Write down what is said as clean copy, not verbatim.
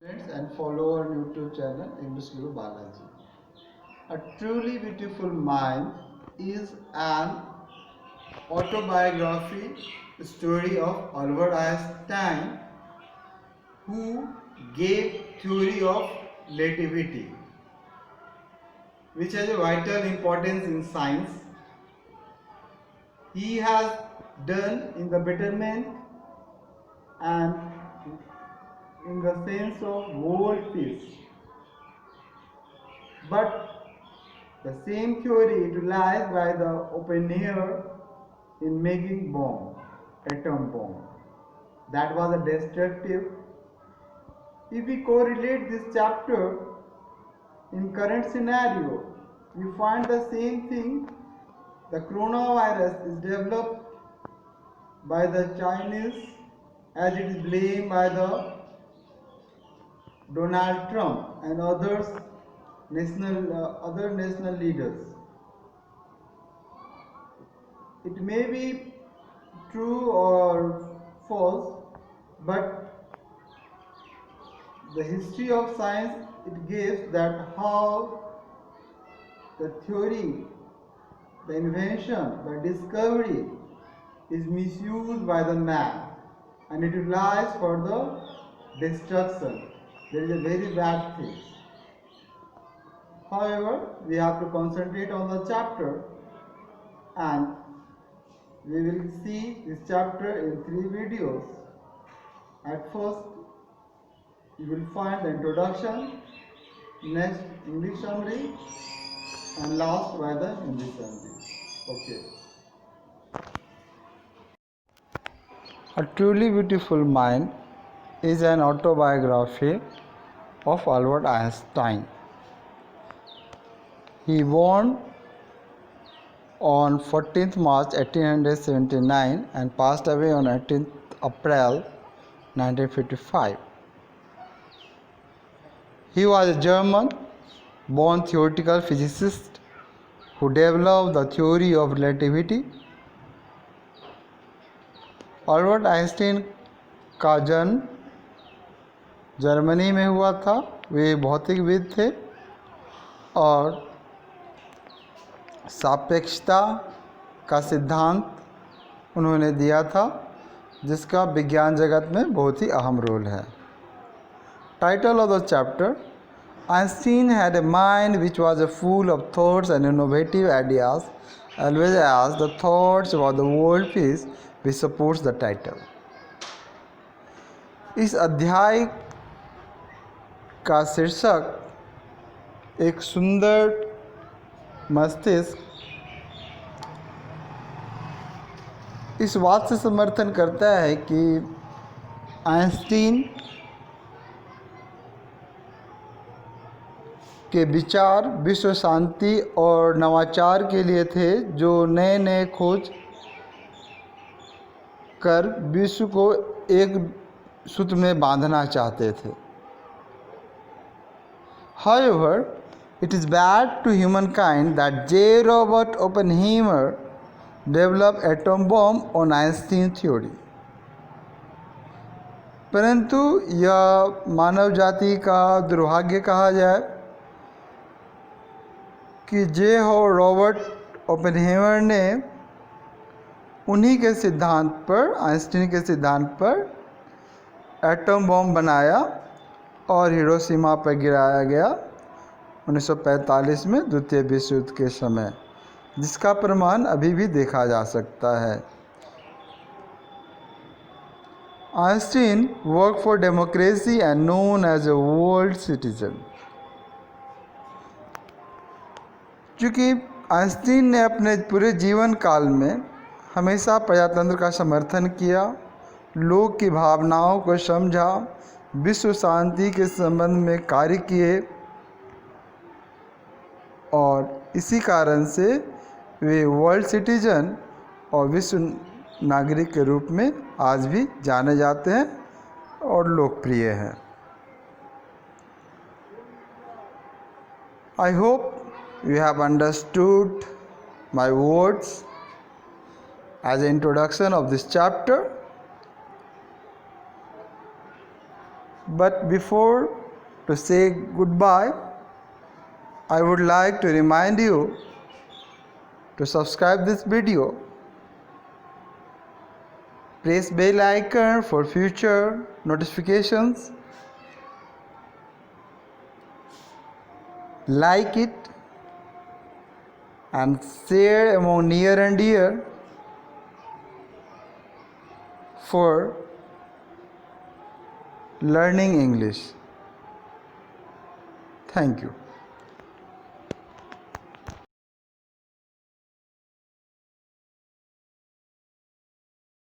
Friends, and follow our YouTube channel English Guru Balaji. A truly beautiful mind is an autobiography story of Albert Einstein, who gave theory of relativity, which has a vital importance in science. He has done in the betterment and in the sense of world peace. But the same theory utilized by the Oppenheimer in making bomb, atom bomb, that was a destructive. If we correlate this chapter in current scenario, we find the same thing. The coronavirus is developed by the Chinese, as it is blamed by the Donald Trump and other national leaders. It may be true or false, but the history of science, it gives that how the theory, the invention, the discovery is misused by the man and it relies for the destruction. There is a very bad thing. However, we have to concentrate on the chapter, and we will see this chapter in 3 videos. At first, you will find the introduction, next English summary, and last by the Hindi summary. Okay. A truly beautiful mind is an autobiography of Albert Einstein. He born on 14th March 1879 and passed away on 18th April 1955. He was a German-born theoretical physicist who developed the theory of relativity. Albert Einstein का जन्म Germany में हुआ था। वे भौतिकविद थे और सापेक्षता का सिद्धांत उन्होंने दिया था, जिसका विज्ञान जगत में बहुत ही अहम रोल है। Title of the chapter: Einstein had a mind which was full of thoughts and innovative ideas, as well as the thoughts about the world peace, which supports the title. इस अध्याय का शीर्षक एक सुंदर मस्तिष्क इस बात से समर्थन करता है कि आइंस्टीन के विचार विश्व शांति और नवाचार के लिए थे, जो नए नए खोज कर विश्व को एक सूत्र में बांधना चाहते थे। However, it is bad to humankind that J. Robert Oppenheimer developed atom bomb on Einstein theory. परंतु यह मानव जाति का दुर्भाग्य कहा जाए कि रॉबर्ट ओपेनहाइमर ने उन्हीं के सिद्धांत पर, आइंस्टीन के सिद्धांत पर एटम बम बनाया और हिरोशिमा पर गिराया गया 1945 में द्वितीय विश्व युद्ध के समय, जिसका प्रमाण अभी भी देखा जा सकता है। Einstein work for democracy and known as a world citizen. क्योंकि आइंस्टीन ने अपने पूरे जीवन काल में हमेशा प्रजातंत्र का समर्थन किया, लोग की भावनाओं को समझा, विश्व शांति के संबंध में कार्य किए और इसी कारण से वे वर्ल्ड सिटीजन और विश्व नागरिक के रूप में आज भी जाने जाते हैं और लोकप्रिय हैं। I hope you have understood my words as an introduction of this chapter. But before to say goodbye, I would like to remind you to subscribe this video. Press bell icon for future notifications. Like it and share among near and dear for learning English. Thank you.